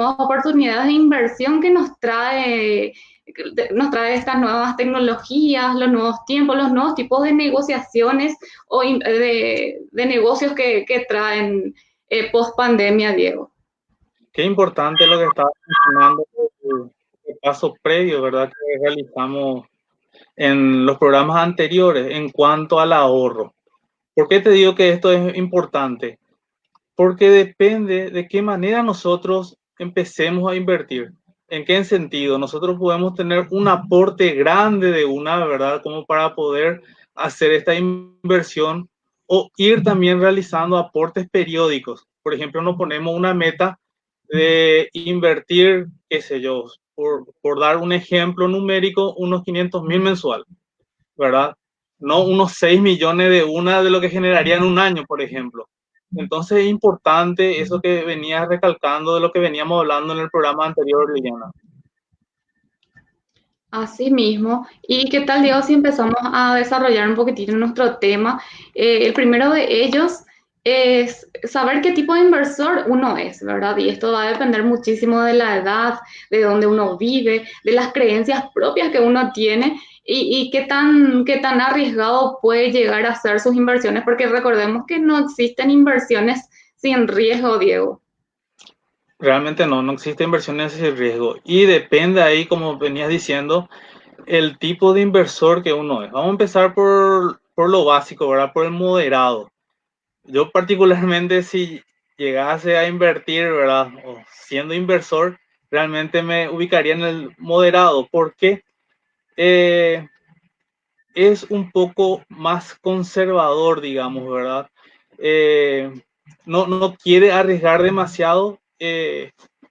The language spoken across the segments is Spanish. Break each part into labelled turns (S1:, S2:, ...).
S1: nuevas oportunidades de inversión que nos trae estas nuevas tecnologías, los nuevos tiempos, los nuevos tipos de negociaciones de negocios que traen post pandemia, Diego.
S2: Qué importante lo que estaba mencionando, el paso previo, ¿verdad? Que realizamos en los programas anteriores en cuanto al ahorro. ¿Por qué te digo que esto es importante? Porque depende de qué manera nosotros empecemos a invertir. ¿En qué sentido? Nosotros podemos tener un aporte grande de una, ¿verdad? Como para poder hacer esta inversión o ir también realizando aportes periódicos. Por ejemplo, nos ponemos una meta de invertir, qué sé yo, por dar un ejemplo numérico, unos 500.000 mensual, ¿verdad? No unos 6 millones de una de lo que generaría en un año, por ejemplo. Entonces es importante eso que venía recalcando de lo que veníamos hablando en el programa anterior, Liliana.
S1: Así mismo. ¿Y qué tal, Diego, si empezamos a desarrollar un poquitito nuestro tema? El primero de ellos es saber qué tipo de inversor uno es, ¿verdad? Y esto va a depender muchísimo de la edad, de dónde uno vive, de las creencias propias que uno tiene y qué tan arriesgado puede llegar a ser sus inversiones, porque recordemos que no existen inversiones sin riesgo, Diego.
S2: Realmente no existe inversión en ese riesgo. Y depende ahí, como venías diciendo, el tipo de inversor que uno es. Vamos a empezar por lo básico, ¿verdad? Por el moderado. Yo particularmente si llegase a invertir, ¿verdad? O siendo inversor, realmente me ubicaría en el moderado porque eh, es un poco más conservador, digamos, ¿verdad? Eh, no quiere arriesgar demasiado,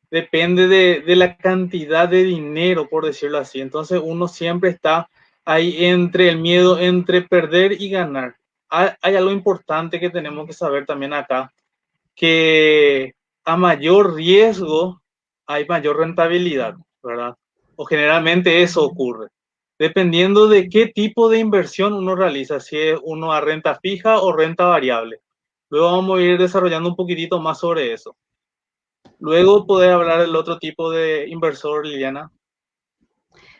S2: depende de la cantidad de dinero, por decirlo así. Entonces uno siempre está ahí entre el miedo, entre perder y ganar. Hay algo importante que tenemos que saber también acá, que a mayor riesgo hay mayor rentabilidad, ¿verdad? O generalmente eso ocurre, dependiendo de qué tipo de inversión uno realiza, si es uno a renta fija o renta variable. Luego vamos a ir desarrollando un poquitito más sobre eso. Luego poder hablar del otro tipo de inversor, Liliana.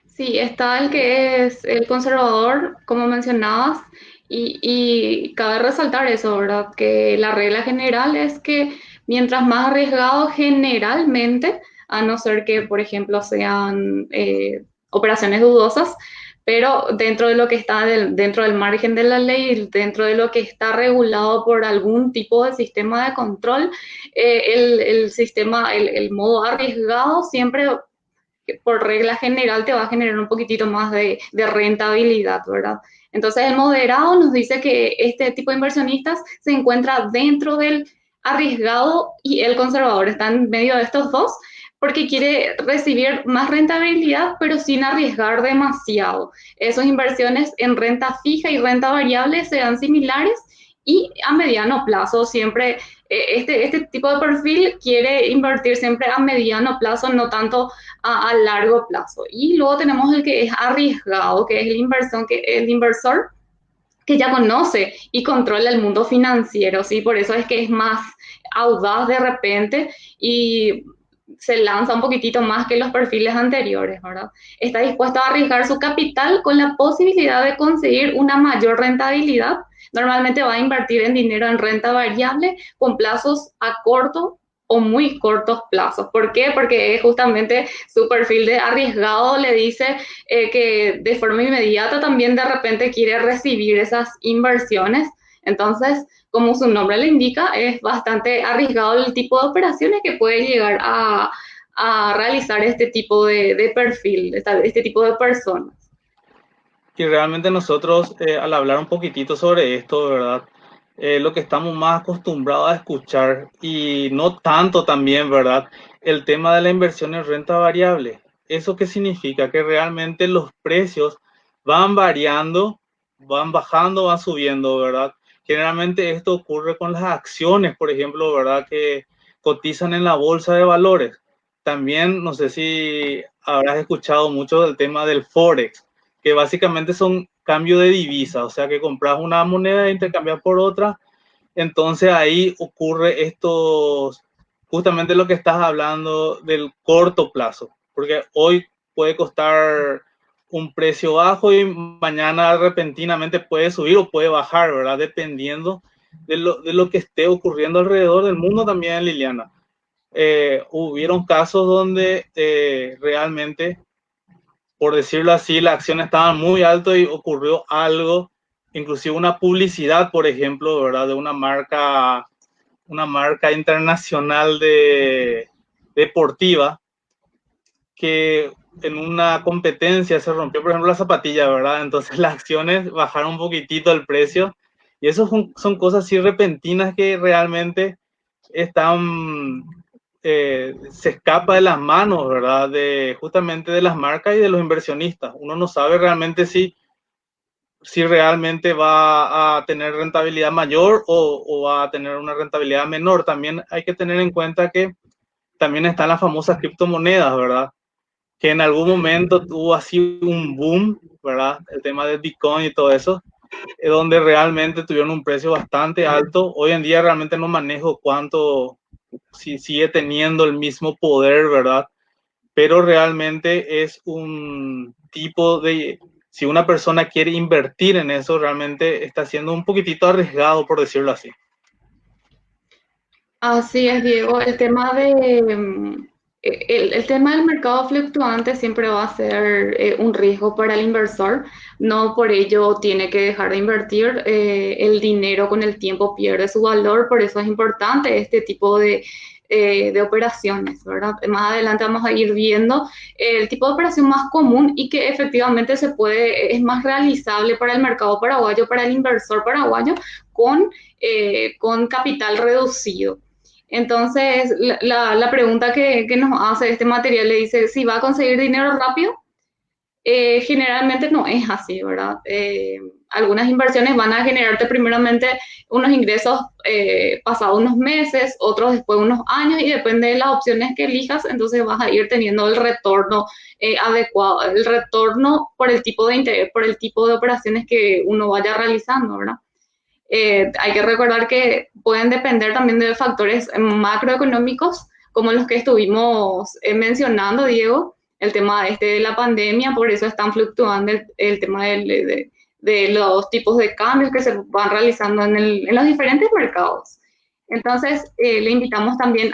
S1: Sí, está el que es el conservador, como mencionabas, y cabe resaltar eso, ¿verdad? Que la regla general es que mientras más arriesgado generalmente, a no ser que, por ejemplo, sean operaciones dudosas, pero dentro de lo que está dentro del margen de la ley, dentro de lo que está regulado por algún tipo de sistema de control, el sistema, el modo arriesgado siempre que por regla general te va a generar un poquitito más de rentabilidad, ¿verdad? Entonces el moderado nos dice que este tipo de inversionistas se encuentra dentro del arriesgado y el conservador, está en medio de estos dos porque quiere recibir más rentabilidad pero sin arriesgar demasiado. Esas inversiones en renta fija y renta variable serán similares y a mediano plazo siempre este tipo de perfil quiere invertir siempre a mediano plazo, no tanto a largo plazo. Y luego tenemos el que es arriesgado, que es el inversor que ya conoce y controla el mundo financiero, ¿sí? Por eso es que es más audaz de repente y se lanza un poquitito más que los perfiles anteriores, ¿verdad? Está dispuesto a arriesgar su capital con la posibilidad de conseguir una mayor rentabilidad. Normalmente va a invertir en dinero en renta variable con plazos a corto o muy cortos plazos. ¿Por qué? Porque justamente su perfil de arriesgado le dice que de forma inmediata también de repente quiere recibir esas inversiones. Entonces, como su nombre le indica, es bastante arriesgado el tipo de operaciones que puede llegar a realizar este tipo de perfil, este tipo de personas.
S2: Y realmente nosotros, al hablar un poquitito sobre esto, ¿verdad? Lo que estamos más acostumbrados a escuchar y no tanto también, ¿verdad? El tema de la inversión en renta variable. ¿Eso qué significa? Que realmente los precios van variando, van bajando, van subiendo, ¿verdad? Generalmente esto ocurre con las acciones, por ejemplo, ¿verdad? Que cotizan en la bolsa de valores. También, no sé si habrás escuchado mucho del tema del Forex, que básicamente son cambio de divisa, o sea que compras una moneda e intercambias por otra, entonces ahí ocurre estos justamente lo que estás hablando del corto plazo, porque hoy puede costar un precio bajo y mañana repentinamente puede subir o puede bajar, ¿verdad? Dependiendo de lo que esté ocurriendo alrededor del mundo también, Liliana. Hubieron casos donde realmente, por decirlo así, la acción estaba muy alto y ocurrió algo, inclusive una publicidad, por ejemplo, ¿verdad? De una marca internacional deportiva que en una competencia se rompió, por ejemplo, la zapatilla, ¿verdad? Entonces las acciones bajaron un poquitito el precio y eso son cosas así repentinas que realmente están, se escapa de las manos, ¿verdad? Justamente de las marcas y de los inversionistas. Uno no sabe realmente si realmente va a tener rentabilidad mayor o va a tener una rentabilidad menor. También hay que tener en cuenta que también están las famosas criptomonedas, ¿verdad? Que en algún momento tuvo así un boom, ¿verdad? El tema del Bitcoin y todo eso, donde realmente tuvieron un precio bastante alto. Hoy en día realmente no manejo cuánto, si sigue teniendo el mismo poder, ¿verdad? Pero realmente es un tipo de, si una persona quiere invertir en eso, realmente está siendo un poquitito arriesgado, por decirlo así.
S1: Así es, Diego. El tema del mercado fluctuante siempre va a ser un riesgo para el inversor. No por ello tiene que dejar de invertir. El dinero con el tiempo pierde su valor, por eso es importante este tipo de operaciones, ¿verdad? Más adelante vamos a ir viendo el tipo de operación más común y que efectivamente es más realizable para el mercado paraguayo, para el inversor paraguayo, con capital reducido. Entonces, la pregunta que nos hace este material le dice si va a conseguir dinero rápido. Generalmente no es así, ¿verdad? Algunas inversiones van a generarte primeramente unos ingresos pasados unos meses, otros después de unos años y depende de las opciones que elijas, entonces vas a ir teniendo el retorno adecuado, el retorno por el tipo de interés, por el tipo de operaciones que uno vaya realizando, ¿verdad? Hay que recordar que pueden depender también de factores macroeconómicos, como los que estuvimos mencionando, Diego, el tema de la pandemia, por eso están fluctuando el tema de los tipos de cambios que se van realizando en los diferentes mercados. Entonces, le invitamos también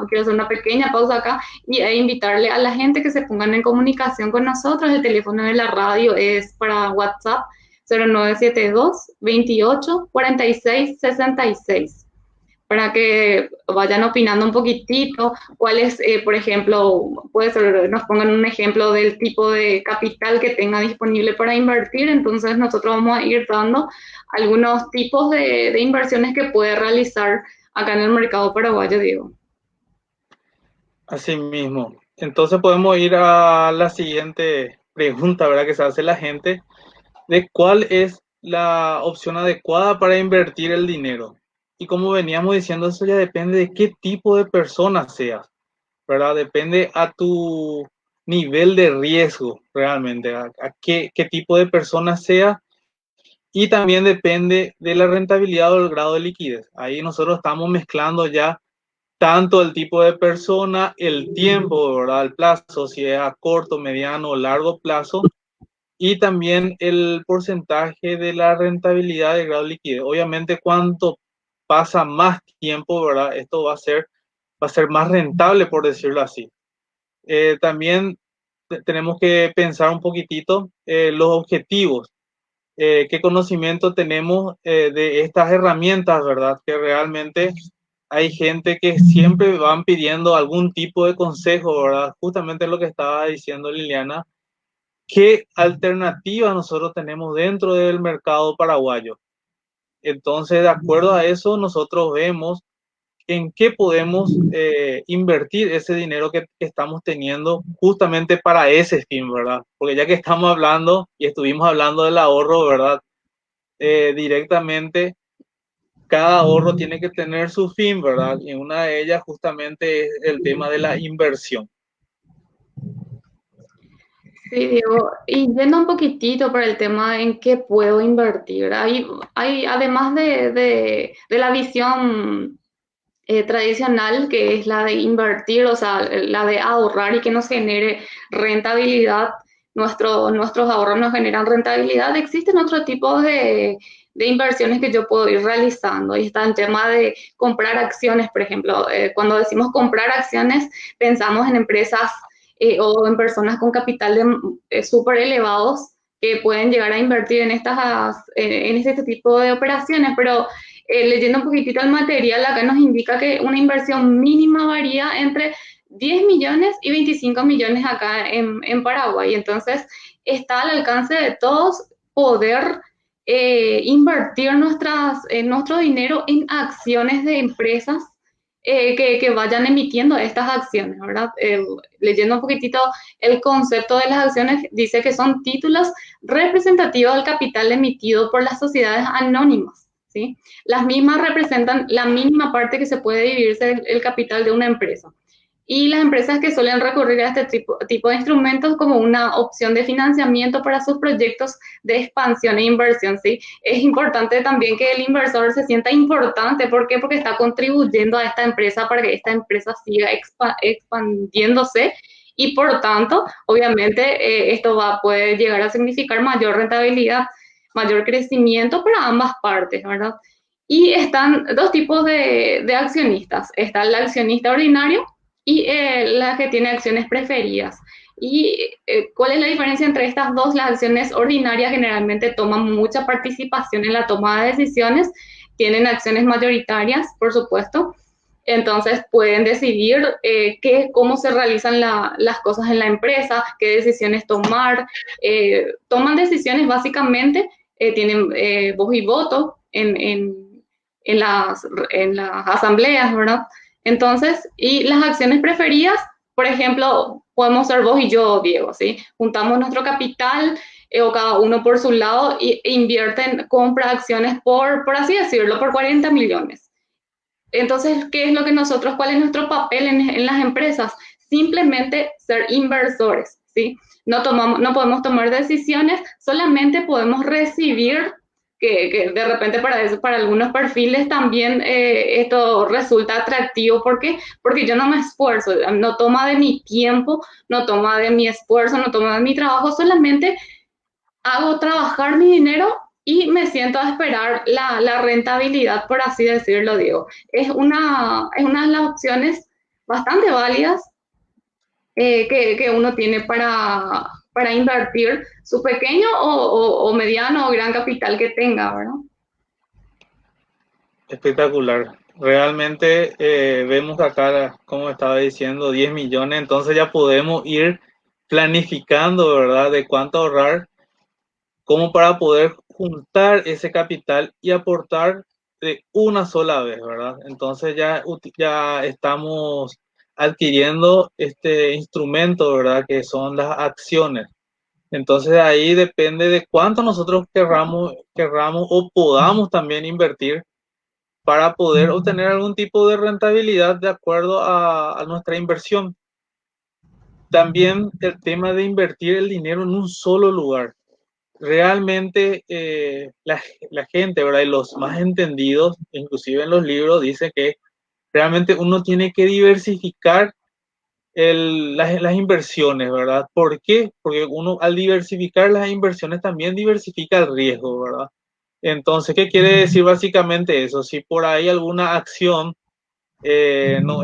S1: quiero hacer una pequeña pausa acá, y invitarle a la gente que se pongan en comunicación con nosotros. El teléfono de la radio es para WhatsApp 0972-28-46-66, para que vayan opinando un poquitito cuál es, por ejemplo, puede ser, nos pongan un ejemplo del tipo de capital que tenga disponible para invertir, entonces nosotros vamos a ir dando algunos tipos de inversiones que puede realizar acá en el mercado paraguayo, Diego.
S2: Así mismo. Entonces podemos ir a la siguiente pregunta, ¿verdad? Que se hace la gente, de cuál es la opción adecuada para invertir el dinero. Y como veníamos diciendo, eso ya depende de qué tipo de persona seas, ¿verdad? Depende a tu nivel de riesgo realmente, a qué tipo de persona sea y también depende de la rentabilidad o el grado de liquidez. Ahí nosotros estamos mezclando ya tanto el tipo de persona, el tiempo, ¿verdad? El plazo, si es a corto, mediano o largo plazo, y también el porcentaje de la rentabilidad del grado de liquidez. Obviamente, cuanto pasa más tiempo, ¿verdad? Esto va a ser más rentable, por decirlo así. También tenemos que pensar un poquitito los objetivos, qué conocimiento tenemos de estas herramientas, ¿verdad? Que realmente hay gente que siempre van pidiendo algún tipo de consejo, ¿verdad? Justamente lo que estaba diciendo Liliana, qué alternativas nosotros tenemos dentro del mercado paraguayo. Entonces, de acuerdo a eso, nosotros vemos en qué podemos invertir ese dinero que estamos teniendo justamente para ese fin, ¿verdad? Porque ya que estamos hablando y estuvimos hablando del ahorro, ¿verdad? Directamente, cada ahorro tiene que tener su fin, ¿verdad? Y una de ellas justamente es el tema de la inversión.
S1: Sí, Diego, y yendo un poquitito para el tema de en qué puedo invertir, hay además de la visión tradicional, que es la de invertir, o sea, la de ahorrar y que nos genere rentabilidad, nuestros ahorros nos generan rentabilidad. Existen otros tipos de inversiones que yo puedo ir realizando y está el tema de comprar acciones, por ejemplo. Cuando decimos comprar acciones, pensamos en empresas o en personas con capital súper elevados que pueden llegar a invertir en este tipo de operaciones, pero leyendo un poquitito el material, acá nos indica que una inversión mínima varía entre 10 millones y 25 millones acá en Paraguay. Entonces, está al alcance de todos poder invertir nuestro dinero en acciones de empresas que vayan emitiendo estas acciones, ¿verdad? Leyendo un poquitito el concepto de las acciones, dice que son títulos representativos del capital emitido por las sociedades anónimas, ¿sí? Las mismas representan la mínima parte que se puede dividirse el capital de una empresa. Y las empresas que suelen recurrir a este tipo de instrumentos como una opción de financiamiento para sus proyectos de expansión e inversión, ¿sí? Es importante también que el inversor se sienta importante. ¿Por qué? Porque está contribuyendo a esta empresa para que esta empresa siga expandiéndose y por tanto, obviamente, puede llegar a significar mayor rentabilidad, mayor crecimiento para ambas partes, ¿verdad? Y están dos tipos de accionistas. Está el accionista ordinario y la que tiene acciones preferidas. ¿Y cuál es la diferencia entre estas dos? Las acciones ordinarias generalmente toman mucha participación en la toma de decisiones, tienen acciones mayoritarias, por supuesto, entonces pueden decidir cómo se realizan las cosas en la empresa, qué decisiones tomar, toman decisiones básicamente, tienen voz y voto en, en las asambleas, ¿verdad? Entonces, y las acciones preferidas, por ejemplo, podemos ser vos y yo, Diego, ¿sí? Juntamos nuestro capital o cada uno por su lado e invierten, compra acciones por así decirlo, por 40 millones. Entonces, ¿qué es lo que nosotros, cuál es nuestro papel en las empresas? Simplemente ser inversores, ¿sí? No podemos tomar decisiones, solamente podemos recibir que de repente para eso, para algunos perfiles también esto resulta atractivo. ¿Por qué? Porque yo no me esfuerzo, no toma de mi tiempo, no toma de mi esfuerzo, no toma de mi trabajo, solamente hago trabajar mi dinero y me siento a esperar la rentabilidad, por así decirlo, Diego. Es una de las opciones bastante válidas que uno tiene para invertir su pequeño o mediano o gran capital que tenga, ¿verdad?
S2: Espectacular. Realmente vemos acá, como estaba diciendo, 10 millones, entonces ya podemos ir planificando, ¿verdad?, de cuánto ahorrar, como para poder juntar ese capital y aportar de una sola vez, ¿verdad? Entonces ya estamos adquiriendo este instrumento, ¿verdad?, que son las acciones. Entonces ahí depende de cuánto nosotros querramos o podamos también invertir para poder obtener algún tipo de rentabilidad de acuerdo a nuestra inversión. También el tema de invertir el dinero en un solo lugar. Realmente la gente, ¿verdad? Y los más entendidos, inclusive en los libros, dice que realmente uno tiene que diversificar las inversiones, ¿verdad? ¿Por qué? Porque uno al diversificar las inversiones también diversifica el riesgo, ¿verdad? Entonces, ¿qué quiere decir básicamente eso? Si por ahí alguna acción no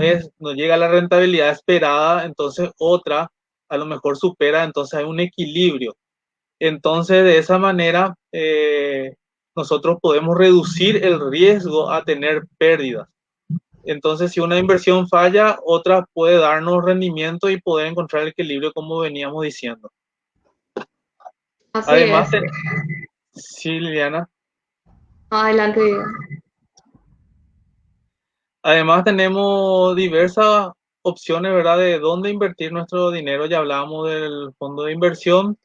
S2: llega a la rentabilidad esperada, entonces otra a lo mejor supera, entonces hay un equilibrio. Entonces, de esa manera, nosotros podemos reducir el riesgo a tener pérdidas. Entonces, si una inversión falla, otra puede darnos rendimiento y poder encontrar el equilibrio como veníamos diciendo.
S1: Así
S2: Además,
S1: es.
S2: sí, Liliana.
S1: Adelante, Diego.
S2: Además tenemos diversas opciones, ¿verdad?, de dónde invertir nuestro dinero. Ya hablábamos del fondo de inversión,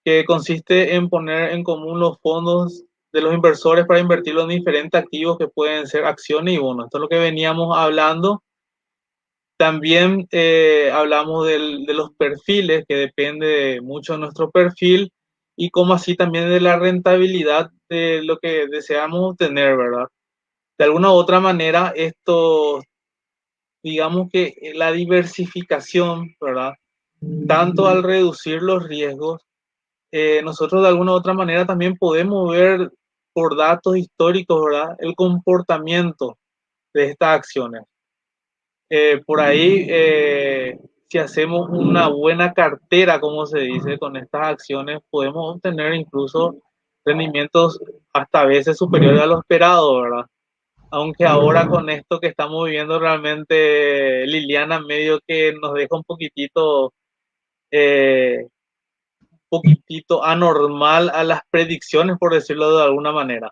S2: que consiste en poner en común los fondos de los inversores para invertirlo en diferentes activos que pueden ser acciones y bonos. Esto es lo que veníamos hablando. También hablamos de los perfiles, que depende mucho de nuestro perfil, y como así también de la rentabilidad de lo que deseamos obtener, ¿verdad? De alguna u otra manera, esto, digamos que la diversificación, ¿verdad? Tanto al reducir los riesgos, nosotros de alguna u otra manera también podemos ver por datos históricos, ¿verdad? El comportamiento de estas acciones. Por ahí, si hacemos una buena cartera, como se dice, con estas acciones, podemos obtener incluso rendimientos hasta a veces superiores a lo esperado, ¿verdad? Aunque ahora con esto que estamos viviendo realmente, Liliana, medio que nos deja poquitito anormal a las predicciones, por decirlo de alguna manera.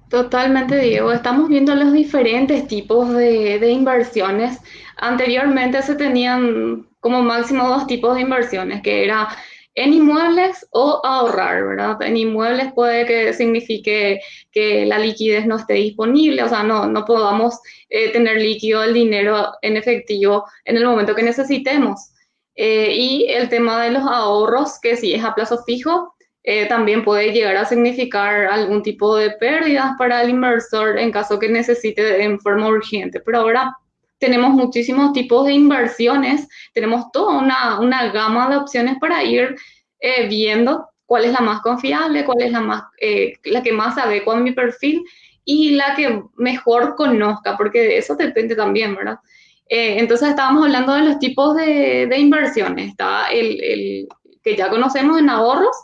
S1: Totalmente, Diego. Estamos viendo los diferentes tipos de inversiones. Anteriormente se tenían como máximo dos tipos de inversiones, que era en inmuebles o ahorrar, ¿verdad? En inmuebles puede que signifique que la liquidez no esté disponible, o sea, no podamos tener líquido el dinero en efectivo en el momento que necesitemos. Y el tema de los ahorros, que si es a plazo fijo, también puede llegar a significar algún tipo de pérdidas para el inversor en caso que necesite en forma urgente. Pero ahora tenemos muchísimos tipos de inversiones, tenemos toda una gama de opciones para ir viendo cuál es la más confiable, cuál es la que más se adecua a mi perfil y la que mejor conozca, porque de eso depende también, ¿verdad? Entonces estábamos hablando de los tipos de inversiones. Está el que ya conocemos en ahorros.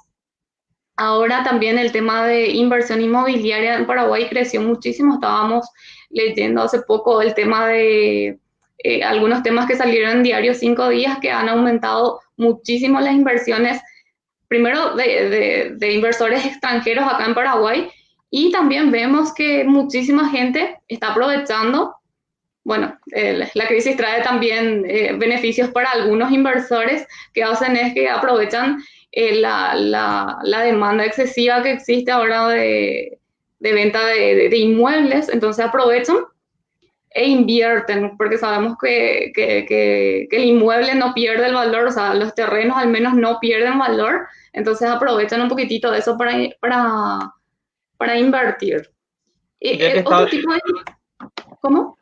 S1: Ahora también el tema de inversión inmobiliaria en Paraguay creció muchísimo. Estábamos leyendo hace poco el tema de algunos temas que salieron en Diario 5 Días que han aumentado muchísimo las inversiones, primero de inversores extranjeros acá en Paraguay, y también vemos que muchísima gente está aprovechando. Bueno, la crisis trae también beneficios para algunos inversores que hacen es que aprovechan la demanda excesiva que existe ahora de venta de inmuebles, entonces aprovechan e invierten, porque sabemos que el inmueble no pierde el valor, o sea, los terrenos al menos no pierden valor, entonces aprovechan un poquitito de eso para invertir. Y,
S2: Ya que
S1: otro
S2: está,
S1: tipo de... ¿Cómo?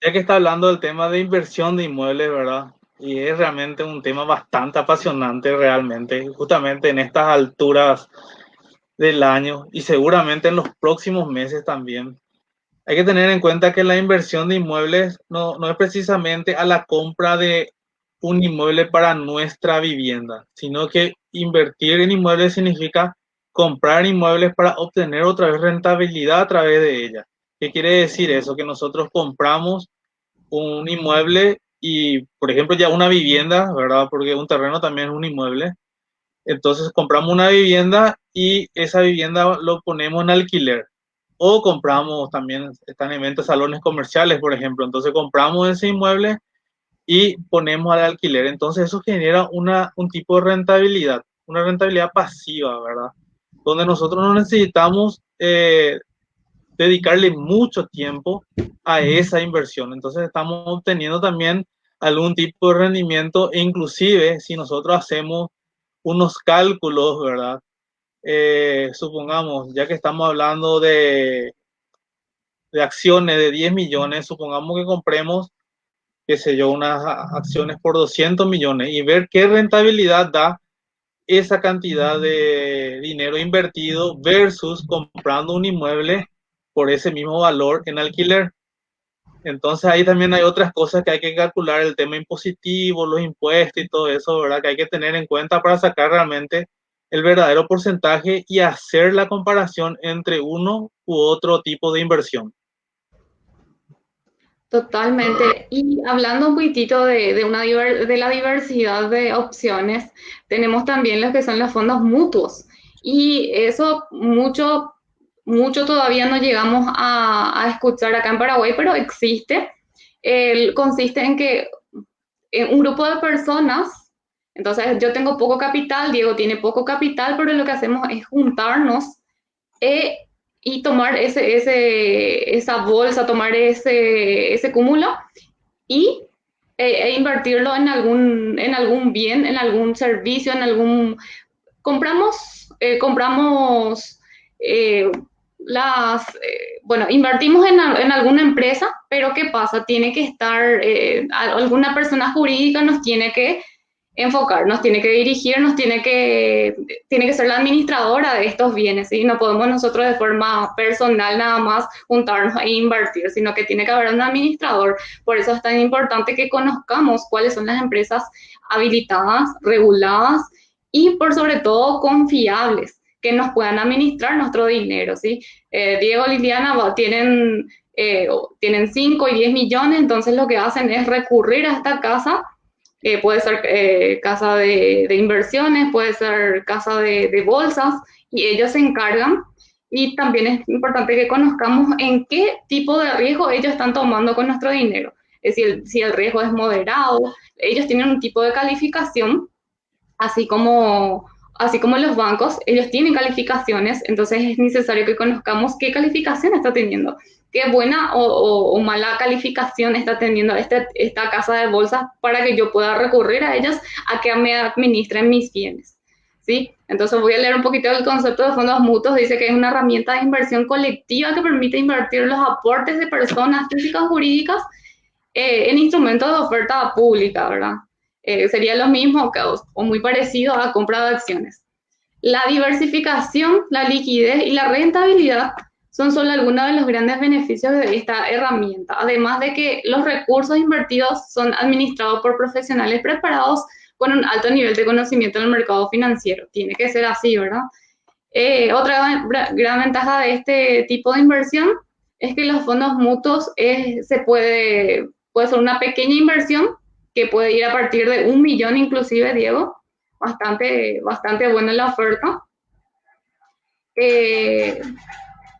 S2: ya que está hablando del tema de inversión de inmuebles, ¿verdad? Y es realmente un tema bastante apasionante realmente, justamente en estas alturas del año y seguramente en los próximos meses también. Hay que tener en cuenta que la inversión de inmuebles no es precisamente a la compra de un inmueble para nuestra vivienda, sino que invertir en inmuebles significa comprar inmuebles para obtener otra vez rentabilidad a través de ella. ¿Qué quiere decir eso? Que nosotros compramos un inmueble y, por ejemplo, ya una vivienda, ¿verdad? Porque un terreno también es un inmueble. Entonces compramos una vivienda y esa vivienda lo ponemos en alquiler. O compramos también, están en venta salones comerciales, por ejemplo. Entonces compramos ese inmueble y ponemos al alquiler. Entonces eso genera un tipo de rentabilidad, una rentabilidad pasiva, ¿verdad? Donde nosotros no necesitamos dedicarle mucho tiempo a esa inversión. Entonces estamos obteniendo también algún tipo de rendimiento e inclusive si nosotros hacemos unos cálculos, ¿verdad? Supongamos, ya que estamos hablando de acciones de 10 millones, supongamos que compremos, qué sé yo, unas acciones por 200 millones y ver qué rentabilidad da esa cantidad de dinero invertido versus comprando un inmueble por ese mismo valor en alquiler. Entonces ahí también hay otras cosas que hay que calcular, el tema impositivo, los impuestos y todo eso, ¿verdad? Que hay que tener en cuenta para sacar realmente el verdadero porcentaje y hacer la comparación entre uno u otro tipo de inversión.
S1: Totalmente. Y hablando un poquitito de la diversidad de opciones, tenemos también los que son los fondos mutuos. Y eso mucho todavía no llegamos a escuchar acá en Paraguay, pero existe. Consiste en que un grupo de personas, entonces yo tengo poco capital, Diego tiene poco capital, pero lo que hacemos es juntarnos eh, y tomar esa bolsa, tomar ese cúmulo y invertirlo en algún bien, en algún servicio, compramos bueno, invertimos en alguna empresa, pero ¿qué pasa? Tiene que estar, alguna persona jurídica nos tiene que enfocar, nos tiene que dirigir, tiene que ser la administradora de estos bienes, ¿sí? No podemos nosotros de forma personal nada más juntarnos e invertir, sino que tiene que haber un administrador. Por eso es tan importante que conozcamos cuáles son las empresas habilitadas, reguladas y por sobre todo confiables, que nos puedan administrar nuestro dinero, ¿sí? Diego, Liliana tienen 5 y 10 millones, entonces lo que hacen es recurrir a esta casa, puede ser casa de inversiones, puede ser casa de bolsas, y ellos se encargan. Y también es importante que conozcamos en qué tipo de riesgo ellos están tomando con nuestro dinero. Es decir, si el riesgo es moderado, ellos tienen un tipo de calificación, así como, así como los bancos, ellos tienen calificaciones, entonces es necesario que conozcamos qué calificación está teniendo, qué buena o mala calificación está teniendo esta casa de bolsas para que yo pueda recurrir a ellas a que me administren mis bienes. ¿Sí? Entonces voy a leer un poquito el concepto de fondos mutuos. Dice que es una herramienta de inversión colectiva que permite invertir los aportes de personas físicas o jurídicas en instrumentos de oferta pública, ¿verdad? Sería lo mismo o muy parecido a compra de acciones. La diversificación, la liquidez y la rentabilidad son solo algunos de los grandes beneficios de esta herramienta, además de que los recursos invertidos son administrados por profesionales preparados con un alto nivel de conocimiento en el mercado financiero. Tiene que ser así, ¿verdad? Otra gran ventaja de este tipo de inversión es que los fondos mutuos puede ser una pequeña inversión que puede ir a partir de 1 millón inclusive, Diego, bastante buena la oferta. Eh,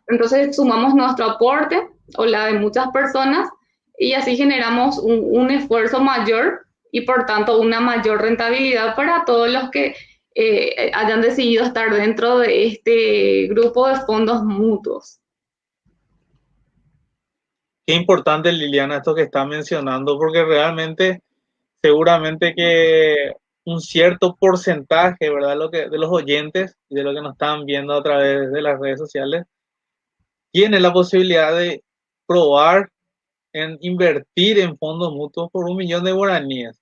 S1: entonces sumamos nuestro aporte o la de muchas personas y así generamos un esfuerzo mayor y por tanto una mayor rentabilidad para todos los que hayan decidido estar dentro de este grupo de fondos mutuos.
S2: Qué importante, Liliana, esto que está mencionando, porque realmente, seguramente que un cierto porcentaje, ¿verdad? De los oyentes y de lo que nos están viendo a través de las redes sociales, tiene la posibilidad de probar en invertir en fondos mutuos por 1 millón de guaraníes.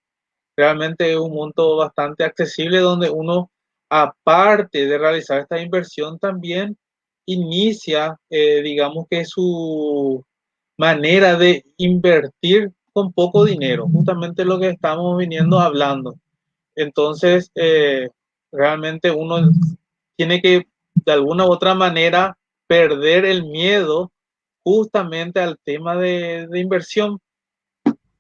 S2: Realmente es un monto bastante accesible donde uno, aparte de realizar esta inversión, también inicia, digamos que su manera de invertir con poco dinero, justamente lo que estamos viniendo hablando. Entonces, realmente uno tiene que, de alguna u otra manera, perder el miedo justamente al tema de inversión,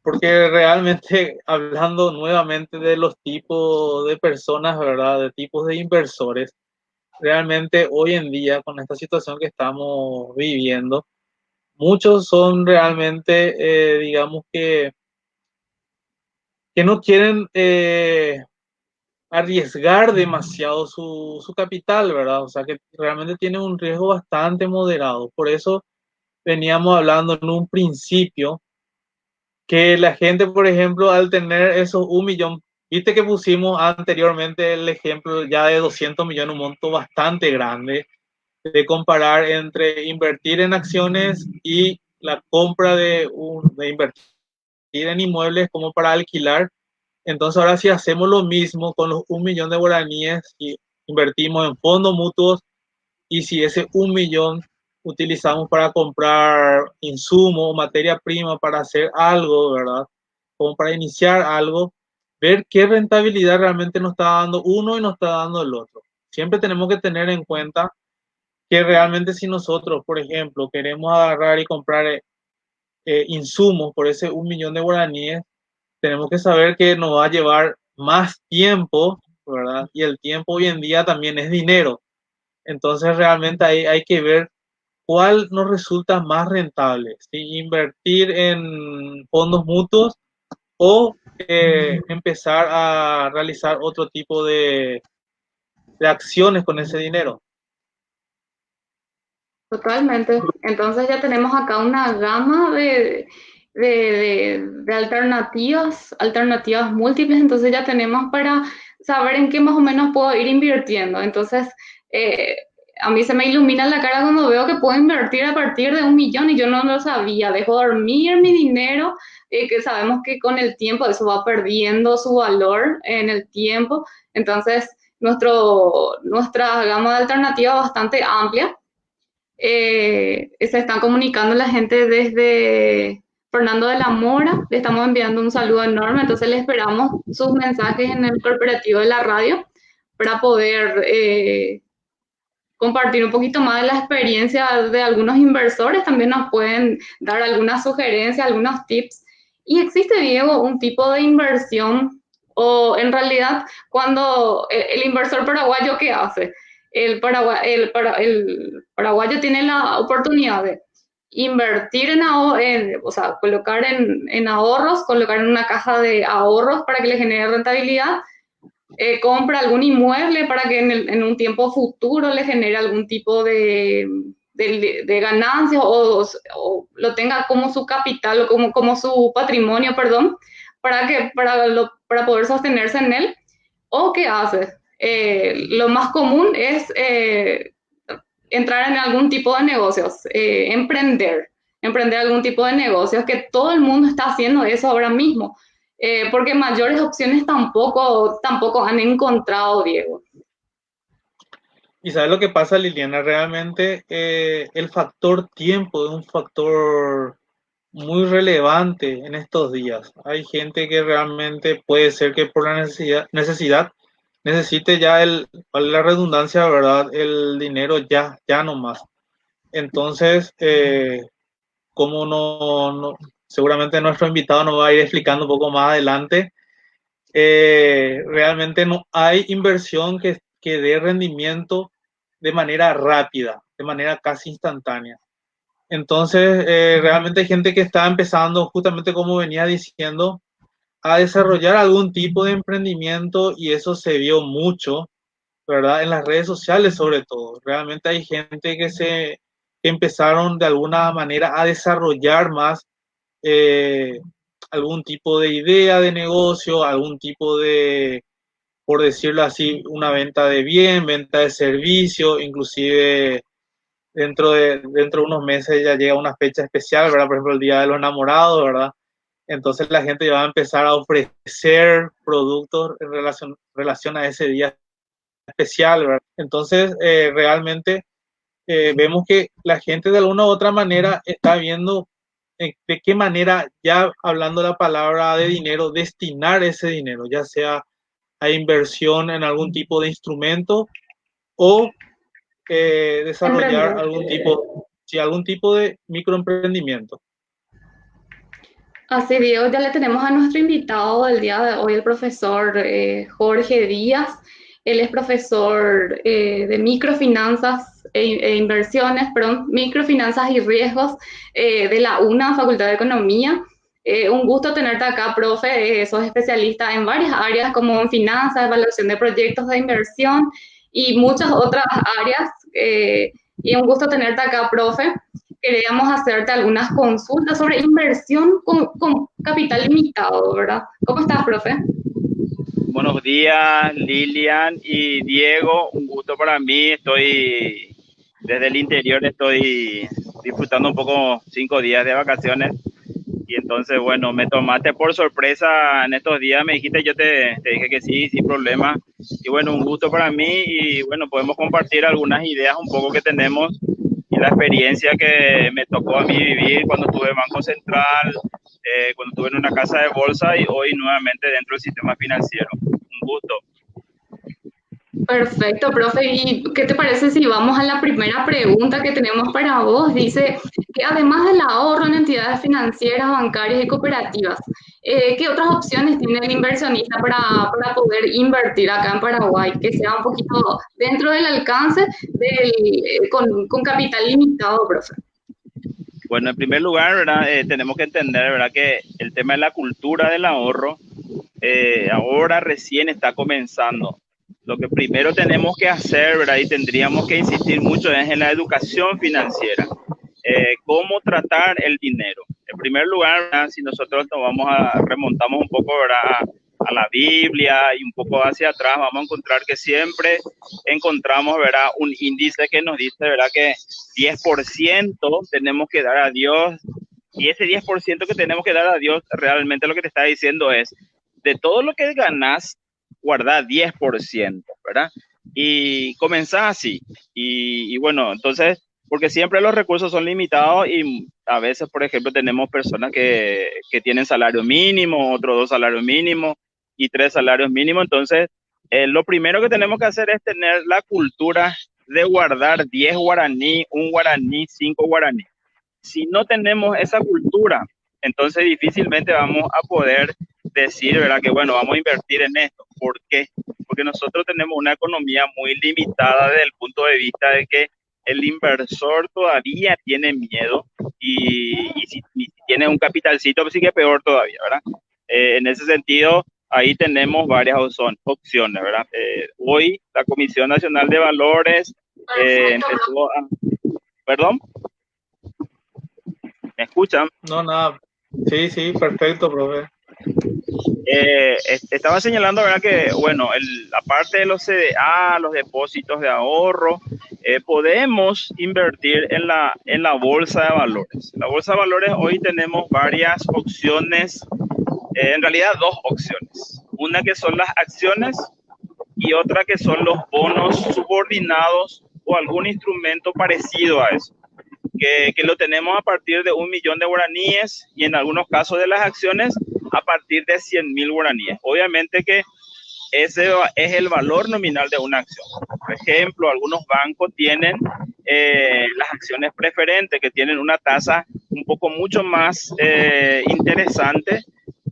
S2: porque realmente hablando nuevamente de los tipos de personas, ¿verdad? De tipos de inversores, realmente hoy en día con esta situación que estamos viviendo, muchos son realmente, digamos que no quieren arriesgar demasiado su capital, ¿verdad? O sea, que realmente tienen un riesgo bastante moderado. Por eso veníamos hablando en un principio que la gente, por ejemplo, al tener esos 1 millón, viste que pusimos anteriormente el ejemplo ya de 200 millones, un monto bastante grande, de comparar entre invertir en acciones y la compra de invertir en inmuebles como para alquilar. Entonces ahora sí hacemos lo mismo con los 1 millón de guaraníes y invertimos en fondos mutuos, y si ese 1 millón utilizamos para comprar insumos, materia prima para hacer algo, ¿verdad? Como para iniciar algo, ver qué rentabilidad realmente nos está dando uno y nos está dando el otro. Siempre tenemos que tener en cuenta que realmente si nosotros, por ejemplo, queremos agarrar y comprar insumos por ese 1 millón de guaraníes, tenemos que saber que nos va a llevar más tiempo, ¿verdad? Y el tiempo hoy en día también es dinero. Entonces realmente ahí hay que ver cuál nos resulta más rentable, si invertir en fondos mutuos o empezar a realizar otro tipo de acciones con ese dinero.
S1: Totalmente. Entonces ya tenemos acá una gama de alternativas múltiples, entonces ya tenemos para saber en qué más o menos puedo ir invirtiendo. Entonces, eh, a mí se me ilumina la cara cuando veo que puedo invertir a partir de 1 millón y yo no lo sabía. Dejo dormir mi dinero, que sabemos que con el tiempo eso va perdiendo su valor en el tiempo. Entonces, nuestra gama de alternativas es bastante amplia. Se están comunicando la gente desde Fernando de la Mora, le estamos enviando un saludo enorme, entonces le esperamos sus mensajes en el corporativo de la radio para poder compartir un poquito más de la experiencia de algunos inversores, también nos pueden dar algunas sugerencias, algunos tips. Y existe, Diego, un tipo de inversión, o en realidad, cuando el inversor paraguayo, ¿qué hace? El paraguayo tiene la oportunidad de invertir o sea, colocar en ahorros, colocar en una caja de ahorros para que le genere rentabilidad, compra algún inmueble para que en un tiempo futuro le genere algún tipo de ganancias o lo tenga como su capital o como su patrimonio, perdón, para poder sostenerse en él. ¿O qué hace? Lo más común es entrar en algún tipo de negocios, emprender algún tipo de negocios, que todo el mundo está haciendo eso ahora mismo, porque mayores opciones tampoco han encontrado, Diego.
S2: Y sabes lo que pasa, Liliana, realmente el factor tiempo es un factor muy relevante en estos días. Hay gente que realmente puede ser que por la necesidad necesite ya la redundancia, ¿verdad? El dinero ya no más. Entonces, como seguramente nuestro invitado nos va a ir explicando un poco más adelante, realmente no hay inversión que dé rendimiento de manera rápida, de manera casi instantánea. Entonces, realmente hay gente que está empezando, justamente como venía diciendo, a desarrollar algún tipo de emprendimiento y eso se vio mucho, ¿verdad? En las redes sociales sobre todo. Realmente hay gente que empezaron de alguna manera a desarrollar más algún tipo de idea de negocio, algún tipo de, por decirlo así, una venta de bien, venta de servicio, inclusive dentro de unos meses ya llega una fecha especial, ¿verdad? Por ejemplo, el Día de los Enamorados, ¿verdad? Entonces la gente ya va a empezar a ofrecer productos en relación a ese día especial, ¿verdad? Entonces, realmente vemos que la gente de alguna u otra manera está viendo de qué manera, ya hablando la palabra de dinero, destinar ese dinero, ya sea a inversión en algún tipo de instrumento o desarrollar
S1: Emprender.
S2: algún tipo de microemprendimiento.
S1: Así, Diego, ya le tenemos a nuestro invitado del día de hoy, el profesor Jorge Díaz. Él es profesor de microfinanzas e inversiones, perdón, microfinanzas y riesgos de la UNA, Facultad de Economía. Un gusto tenerte acá, profe. Sos especialista en varias áreas como en finanzas, evaluación de proyectos de inversión y muchas otras áreas. Y un gusto tenerte acá, profe. Queríamos hacerte algunas consultas sobre inversión con capital limitado, ¿verdad? ¿Cómo estás, profe?
S3: Buenos días, Lilian y Diego. Un gusto para mí. Estoy desde el interior, estoy disfrutando un poco 5 días de vacaciones. Y entonces, bueno, me tomaste por sorpresa en estos días. Me dijiste, yo te dije que sí, sin problema. Y bueno, un gusto para mí. Y bueno, podemos compartir algunas ideas un poco que tenemos y la experiencia que me tocó a mí vivir cuando estuve en Banco Central, cuando estuve en una casa de bolsa y hoy nuevamente dentro del sistema financiero. Un gusto.
S1: Perfecto, profe. ¿Y qué te parece si vamos a la primera pregunta que tenemos para vos? Dice que además del ahorro en entidades financieras, bancarias y cooperativas, ¿qué otras opciones tiene el inversionista para poder invertir acá en Paraguay? Que sea un poquito dentro del alcance con capital limitado, profe.
S3: Bueno, en primer lugar, ¿verdad? Tenemos que entender, ¿verdad?, que el tema de la cultura del ahorro ahora recién está comenzando. Lo que primero tenemos que hacer, ¿verdad?, y tendríamos que insistir mucho es en la educación financiera. Cómo tratar el dinero. En primer lugar, ¿verdad?, si nosotros remontamos un poco, ¿verdad?, a la Biblia y un poco hacia atrás, vamos a encontrar que siempre encontramos, ¿verdad?, un índice que nos dice, ¿verdad?, que 10% tenemos que dar a Dios, y ese 10% que tenemos que dar a Dios, realmente lo que te está diciendo es, de todo lo que ganás, guardá 10%, ¿verdad? Y comenzás así. Y bueno, entonces, porque siempre los recursos son limitados y a veces, por ejemplo, tenemos personas que tienen salario mínimo, otros 2 salarios mínimos y 3 salarios mínimos. Entonces, lo primero que tenemos que hacer es tener la cultura de guardar 10 guaraní, un guaraní, 5 guaraní. Si no tenemos esa cultura, entonces difícilmente vamos a poder decir, ¿verdad?, que bueno, vamos a invertir en esto. ¿Por qué? Porque nosotros tenemos una economía muy limitada desde el punto de vista de que el inversor todavía tiene miedo y si tiene un capitalcito, pues sí que peor todavía, ¿verdad? En ese sentido, ahí tenemos varias opciones, ¿verdad? Hoy la Comisión Nacional de Valores empezó a... ¿Perdón? ¿Me escuchan?
S2: No, nada. Sí, sí, perfecto, profe.
S3: Estaba señalando, ¿verdad?, que, bueno, aparte de los CDA, los depósitos de ahorro, podemos invertir en la bolsa de valores. En la bolsa de valores hoy tenemos varias opciones, en realidad 2 opciones. Una que son las acciones y otra que son los bonos subordinados o algún instrumento parecido a eso. Que lo tenemos a partir de 1 millón de guaraníes y en algunos casos de las acciones a partir de 100.000 guaraníes. Obviamente que ese es el valor nominal de una acción. Por ejemplo, algunos bancos tienen las acciones preferentes que tienen una tasa un poco mucho más interesante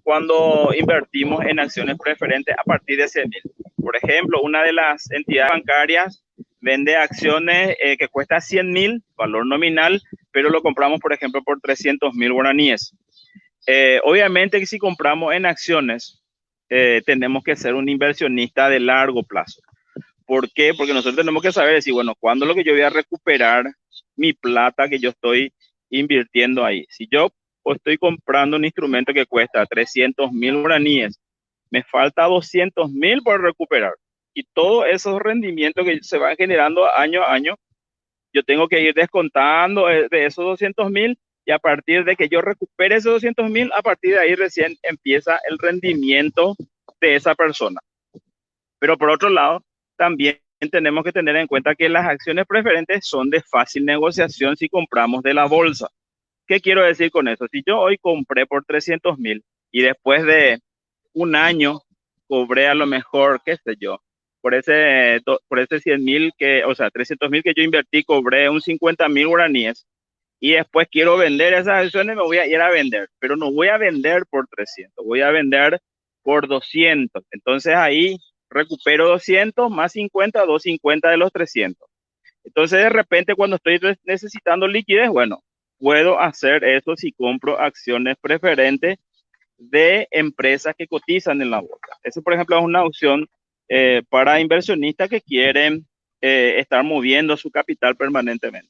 S3: cuando invertimos en acciones preferentes a partir de 100.000. Por ejemplo, una de las entidades bancarias vende acciones que cuesta 100.000, valor nominal, pero lo compramos, por ejemplo, por 300.000 guaraníes. Obviamente que si compramos en acciones, tenemos que ser un inversionista de largo plazo. ¿Por qué? Porque nosotros tenemos que saber decir, bueno, ¿cuándo es lo que yo voy a recuperar mi plata que yo estoy invirtiendo ahí? Si yo estoy comprando un instrumento que cuesta 300.000 guaraníes, me falta 200.000 por recuperar. Y todos esos rendimientos que se van generando año a año, yo tengo que ir descontando de esos 200.000 y a partir de que yo recupere esos 200.000, a partir de ahí recién empieza el rendimiento de esa persona. Pero por otro lado, también tenemos que tener en cuenta que las acciones preferentes son de fácil negociación si compramos de la bolsa. ¿Qué quiero decir con eso? Si yo hoy compré por 300.000 y después de un año cobré a lo mejor, qué sé yo, por ese 100.000 o sea, 300.000 que yo invertí, cobré un 50.000 guaraníes y después quiero vender esas acciones, me voy a ir a vender, pero no voy a vender por 300, voy a vender por 200. Entonces ahí recupero 200 más 50, 250 de los 300. Entonces de repente cuando estoy necesitando liquidez, bueno, puedo hacer eso si compro acciones preferentes de empresas que cotizan en la bolsa. Eso, por ejemplo, es una opción para inversionistas que quieren estar moviendo su capital permanentemente.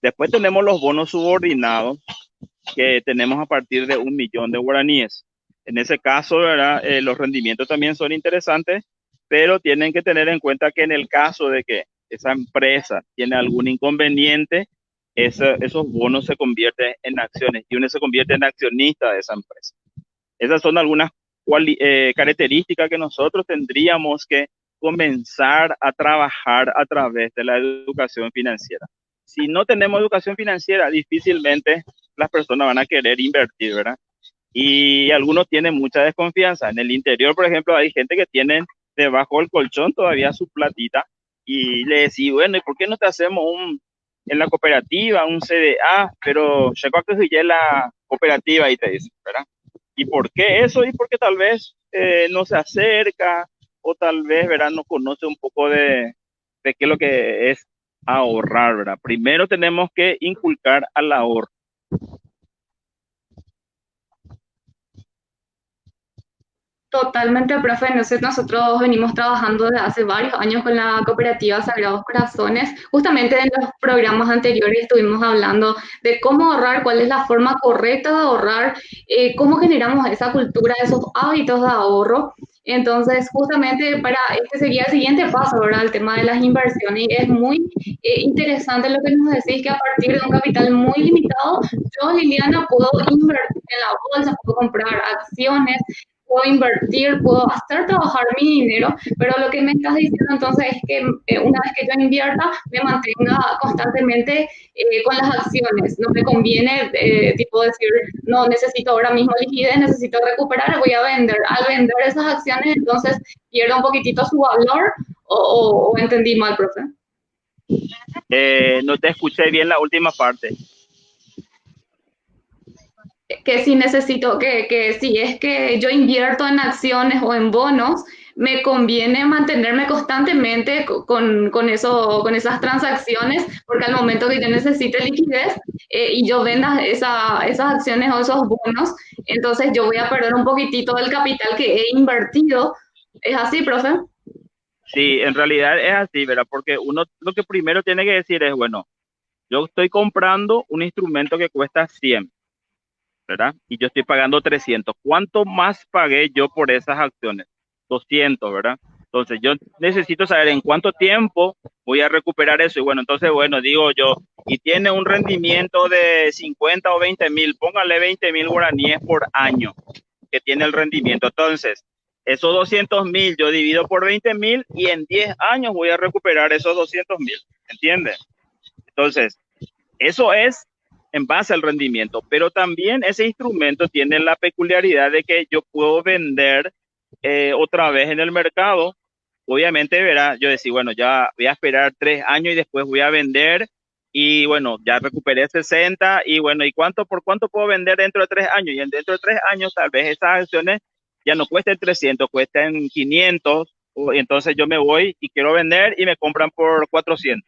S3: Después tenemos los bonos subordinados que tenemos a partir de 1 millón de guaraníes. En ese caso, ¿verdad? Los rendimientos también son interesantes, pero tienen que tener en cuenta que en el caso de que esa empresa tiene algún inconveniente, esos bonos se convierten en acciones y uno se convierte en accionista de esa empresa. Esas son algunas características que nosotros tendríamos que comenzar a trabajar a través de la educación financiera. Si no tenemos educación financiera, difícilmente las personas van a querer invertir, ¿verdad? Y algunos tienen mucha desconfianza. En el interior, por ejemplo, hay gente que tienen debajo del colchón todavía su platita y le decís, bueno, ¿y por qué no te hacemos en la cooperativa, un CDA? Pero llegó a que la cooperativa y te dice, ¿verdad? ¿Y por qué eso? Y porque tal vez no se acerca o tal vez, ¿verdad?, no conoce un poco de qué es lo que es ahorrar, ¿verdad? Primero tenemos que inculcar al ahorro. .
S1: Totalmente, profe. Nosotros venimos trabajando desde hace varios años con la cooperativa Sagrados Corazones. Justamente en los programas anteriores estuvimos hablando de cómo ahorrar, cuál es la forma correcta de ahorrar, cómo generamos esa cultura, esos hábitos de ahorro. Entonces, justamente para este sería el siguiente paso, ¿verdad? El tema de las inversiones. Y es muy interesante lo que nos decís, que a partir de un capital muy limitado, yo, Liliana, puedo invertir en la bolsa, puedo comprar acciones, puedo invertir, puedo hacer trabajar mi dinero, pero lo que me estás diciendo entonces es que una vez que yo invierta, me mantenga constantemente con las acciones. No me conviene, tipo, decir, no, necesito ahora mismo liquidez, necesito recuperar, voy a vender. Al vender esas acciones, entonces pierdo un poquitito su valor, o entendí mal, profe.
S3: No te escuché bien la última parte.
S1: Que si necesito, que si es que yo invierto en acciones o en bonos, me conviene mantenerme constantemente con esas transacciones, porque al momento que yo necesite liquidez y yo venda esas acciones o esos bonos, entonces yo voy a perder un poquitito del capital que he invertido. ¿Es así, profe?
S3: Sí, en realidad es así, ¿verdad? Porque uno lo que primero tiene que decir es, bueno, yo estoy comprando un instrumento que cuesta 100, ¿verdad? Y yo estoy pagando 300. ¿Cuánto más pagué yo por esas acciones? 200, ¿verdad? Entonces yo necesito saber en cuánto tiempo voy a recuperar eso. Y bueno, entonces, bueno, digo yo, y tiene un rendimiento de 50 o 20 mil, póngale 20 mil guaraníes por año que tiene el rendimiento. Entonces, esos 200.000 yo divido por 20.000 y en 10 años voy a recuperar esos 200.000, ¿entiendes? Entonces, eso es en base al rendimiento, pero también ese instrumento tiene la peculiaridad de que yo puedo vender otra vez en el mercado. Obviamente, verá, yo decía, bueno, ya voy a esperar 3 años y después voy a vender y bueno, ya recuperé 60 y bueno, ¿y por cuánto puedo vender dentro de 3 años? Y dentro de 3 años tal vez esas acciones ya no cuesten 300, cuesten 500, y entonces yo me voy y quiero vender y me compran por 400.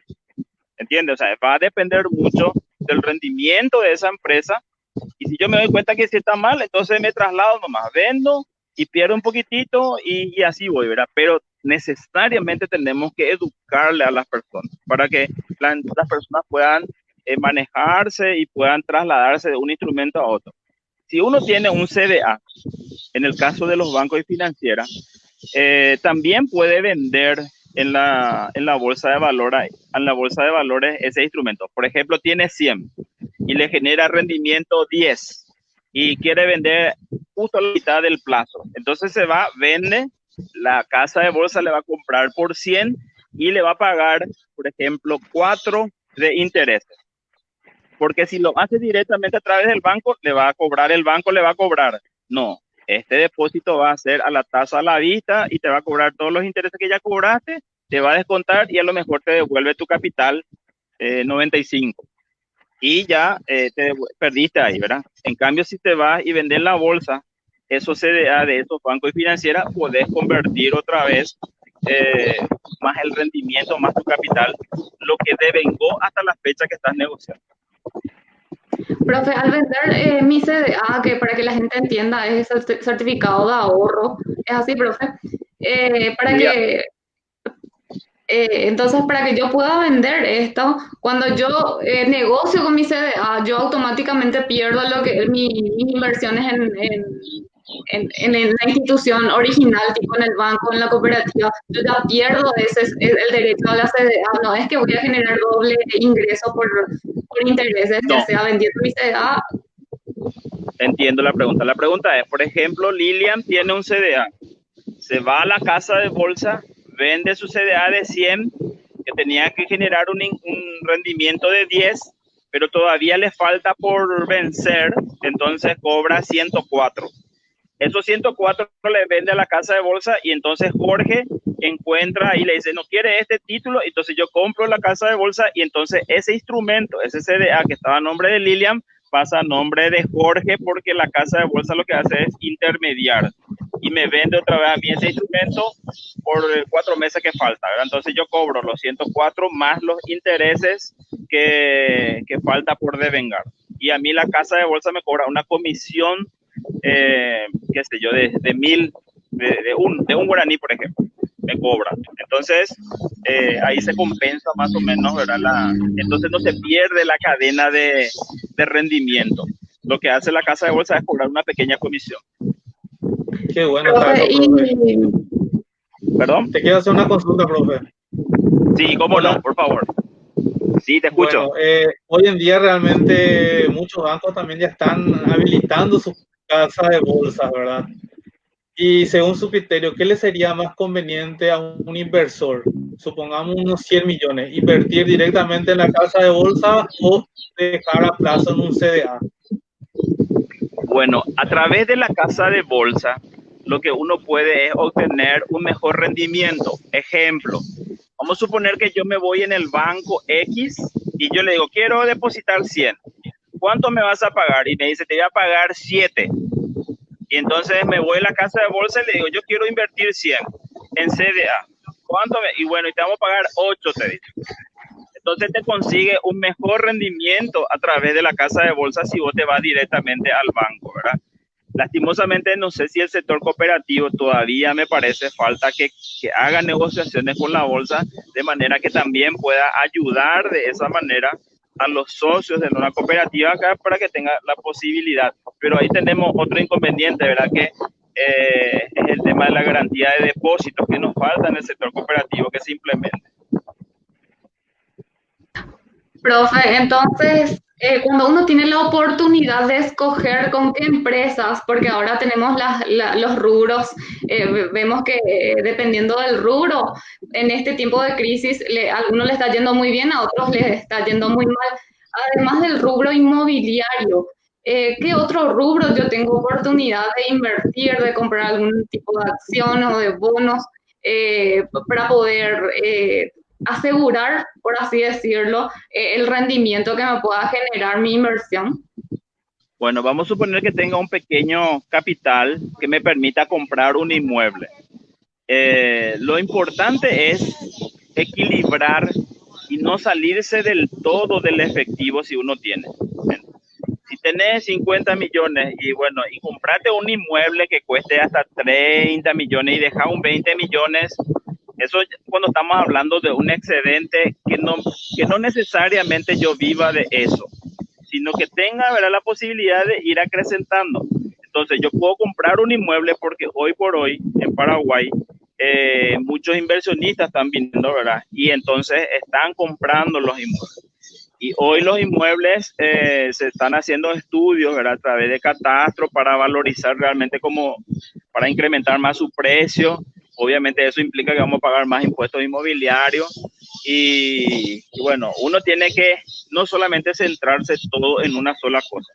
S3: ¿Entiendes? O sea, va a depender mucho del rendimiento de esa empresa. Y si yo me doy cuenta que si está mal, entonces me traslado nomás, vendo y pierdo un poquitito y así voy, ¿verdad? Pero necesariamente tenemos que educarle a las personas para que las personas puedan manejarse y puedan trasladarse de un instrumento a otro. Si uno tiene un CDA, en el caso de los bancos y financieras, también puede vender en la bolsa de valores, ese instrumento. Por ejemplo, tiene 100 y le genera rendimiento 10 y quiere vender justo la mitad del plazo. Entonces se va, vende, la casa de bolsa le va a comprar por 100 y le va a pagar, por ejemplo, 4 de intereses. Porque si lo hace directamente a través del banco, le va a cobrar, el banco le va a cobrar. No, este depósito va a ser a la tasa a la vista y te va a cobrar todos los intereses que ya cobraste, te va a descontar y a lo mejor te devuelve tu capital 95. Y ya te perdiste ahí, ¿verdad? En cambio, si te vas y vendes la bolsa, esos CDA de esos bancos y financieras, puedes convertir otra vez más el rendimiento, más tu capital, lo que devengó hasta la fecha que estás negociando.
S1: Profe, al vender mi CDA, que para que la gente entienda es el certificado de ahorro, es así, profe. Para
S3: Ya,
S1: que Entonces, para que yo pueda vender esto, cuando yo negocio con mi CDA, yo automáticamente pierdo lo que mis inversiones en la institución original, tipo en el banco, en la cooperativa. Yo ya pierdo el derecho a la CDA. No es que voy a generar doble ingreso por intereses, ya
S3: no,
S1: sea vendiendo mi CDA.
S3: entiendo la pregunta. La pregunta es, por ejemplo, Lilian tiene un CDA, se va a la casa de bolsa, vende su CDA de 100, que tenía que generar un rendimiento de 10, pero todavía le falta por vencer, entonces cobra 104. Esos 104 le vende a la casa de bolsa y entonces Jorge encuentra y le dice, no quiere este título, entonces yo compro la casa de bolsa y entonces ese instrumento, ese CDA que estaba a nombre de Lilian, pasa a nombre de Jorge porque la casa de bolsa lo que hace es intermediar y me vende otra vez a mí ese instrumento por 4 meses que falta, ¿verdad? Entonces yo cobro los 104 más los intereses que falta por devengar. Y a mí la casa de bolsa me cobra una comisión qué sé yo, de 1.000 de un guaraní, por ejemplo, me cobran. Entonces, ahí se compensa más o menos, ¿verdad? Entonces no se pierde la cadena de rendimiento. Lo que hace la casa de bolsa es cobrar una pequeña comisión.
S2: Qué bueno está eso, profe.
S3: ¿Perdón?
S2: Te quiero hacer una consulta, profe.
S3: Sí, cómo
S2: Hola.
S3: no, por favor. Sí, te escucho.
S2: Bueno, hoy en día realmente muchos bancos también ya están habilitando su casa de bolsa, ¿verdad? Y según su criterio, ¿qué le sería más conveniente a un inversor? Supongamos unos 100 millones, invertir directamente en la casa de bolsa o dejar a plazo en un CDA.
S3: Bueno, a través de la casa de bolsa, lo que uno puede es obtener un mejor rendimiento. Ejemplo, vamos a suponer que yo me voy en el banco X y yo le digo, quiero depositar 100. ¿Cuánto me vas a pagar? Y me dice, te voy a pagar 7. Y entonces me voy a la casa de bolsa y le digo, yo quiero invertir 100 en CDA. ¿Cuánto y bueno, y te vamos a pagar 8, te dice. Entonces te consigue un mejor rendimiento a través de la casa de bolsa si vos te vas directamente al banco, ¿verdad? Lastimosamente, no sé si el sector cooperativo todavía me parece falta que haga negociaciones con la bolsa de manera que también pueda ayudar de esa manera a los socios de una cooperativa acá para que tenga la posibilidad. Pero ahí tenemos otro inconveniente, ¿verdad? Que es el tema de la garantía de depósitos que nos falta en el sector cooperativo que se implemente.
S1: Profe, entonces, cuando uno tiene la oportunidad de escoger con qué empresas, porque ahora tenemos los rubros, vemos que dependiendo del rubro, en este tiempo de crisis, a algunos le está yendo muy bien, a otros les está yendo muy mal. Además del rubro inmobiliario, ¿qué otro rubro yo tengo oportunidad de invertir, de comprar algún tipo de acción o de bonos para poder asegurar, por así decirlo, el rendimiento que me pueda generar mi inversión?
S3: Bueno, vamos a suponer que tenga un pequeño capital que me permita comprar un inmueble. Lo importante es equilibrar y no salirse del todo del efectivo si uno tiene. Si tenés 50 millones y bueno, y comprate un inmueble que cueste hasta 30 millones y deja un 20 millones, eso cuando estamos hablando de un excedente que no necesariamente yo viva de eso, sino que tenga, ¿verdad?, la posibilidad de ir acrecentando. Entonces yo puedo comprar un inmueble porque hoy por hoy en Paraguay muchos inversionistas están viniendo, ¿verdad? Y entonces están comprando los inmuebles. Y hoy los inmuebles se están haciendo estudios, ¿verdad?, a través de catastro para valorizar realmente para incrementar más su precio. Obviamente eso implica que vamos a pagar más impuestos inmobiliarios y bueno, uno tiene que no solamente centrarse todo en una sola cosa,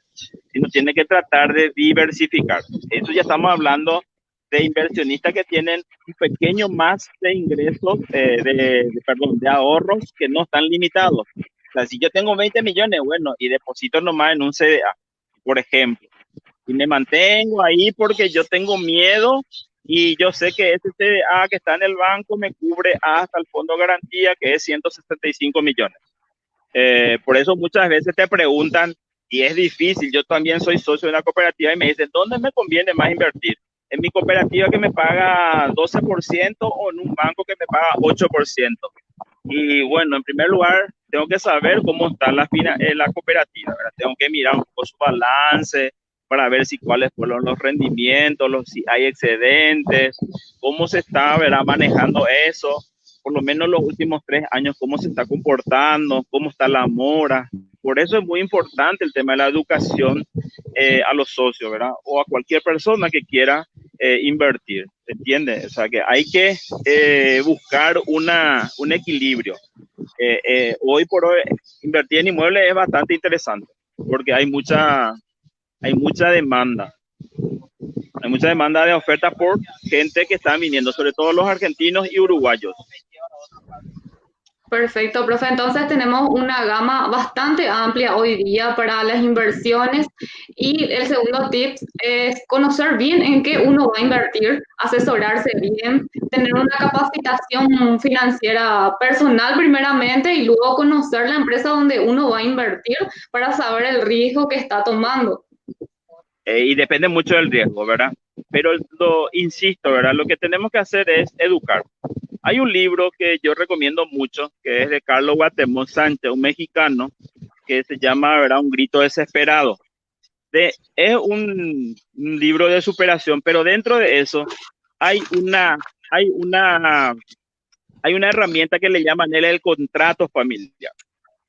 S3: sino tiene que tratar de diversificar. Eso ya estamos hablando de inversionistas que tienen un pequeño más de ingresos, de ahorros que no están limitados. O sea, si yo tengo 20 millones, bueno, y deposito nomás en un CDA, por ejemplo, y me mantengo ahí porque yo tengo miedo y yo sé que ese CDA que está en el banco me cubre hasta el fondo de garantía, que es 165 millones. Por eso muchas veces te preguntan, y es difícil, yo también soy socio de una cooperativa y me dicen, ¿dónde me conviene más invertir? ¿En mi cooperativa que me paga 12% o en un banco que me paga 8%? Y bueno, en primer lugar, tengo que saber cómo está la cooperativa, ¿verdad? Tengo que mirar un poco su balance para ver cuáles fueron los rendimientos, si hay excedentes, cómo se está, ¿verdad?, manejando eso, por lo menos los últimos 3 años, cómo se está comportando, cómo está la mora. Por eso es muy importante el tema de la educación a los socios, ¿verdad? O a cualquier persona que quiera invertir, ¿entiendes? O sea, que hay que buscar un equilibrio. Hoy por hoy, invertir en inmuebles es bastante interesante, porque hay mucha demanda. Hay mucha demanda de oferta por gente que está viniendo, sobre todo los argentinos y uruguayos.
S1: Perfecto, profe. Entonces tenemos una gama bastante amplia hoy día para las inversiones y el segundo tip es conocer bien en qué uno va a invertir, asesorarse bien, tener una capacitación financiera personal primeramente y luego conocer la empresa donde uno va a invertir para saber el riesgo que está tomando.
S3: Y depende mucho del riesgo, ¿verdad? pero insisto, ¿verdad? Lo que tenemos que hacer es educar. Hay un libro que yo recomiendo mucho, que es de Carlos Guatemala Sánchez, un mexicano, que se llama, ¿verdad? Un grito desesperado. Es un libro de superación, pero dentro de eso hay una, hay una, hay una herramienta que le llaman el contrato familiar,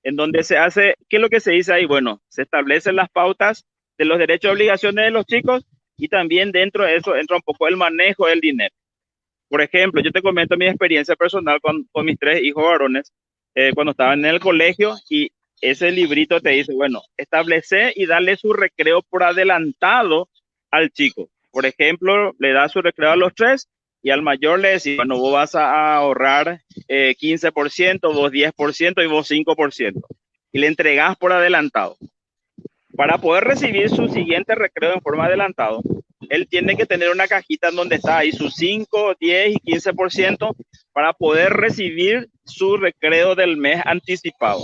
S3: en donde se hace, ¿qué es lo que se dice ahí? Bueno, se establecen las pautas de los derechos y obligaciones de los chicos y también dentro de eso entra un poco el manejo del dinero. Por ejemplo, yo te comento mi experiencia personal con mis 3 hijos varones cuando estaban en el colegio y ese librito te dice, bueno, establece y darle su recreo por adelantado al chico. Por ejemplo, le da su recreo a los 3 y al mayor le decís, bueno, vos vas a ahorrar 15%, vos 10% y vos 5%. Y le entregás por adelantado. Para poder recibir su siguiente recreo en forma adelantado, él tiene que tener una cajita en donde está ahí sus 5, 10 y 15% para poder recibir su recreo del mes anticipado.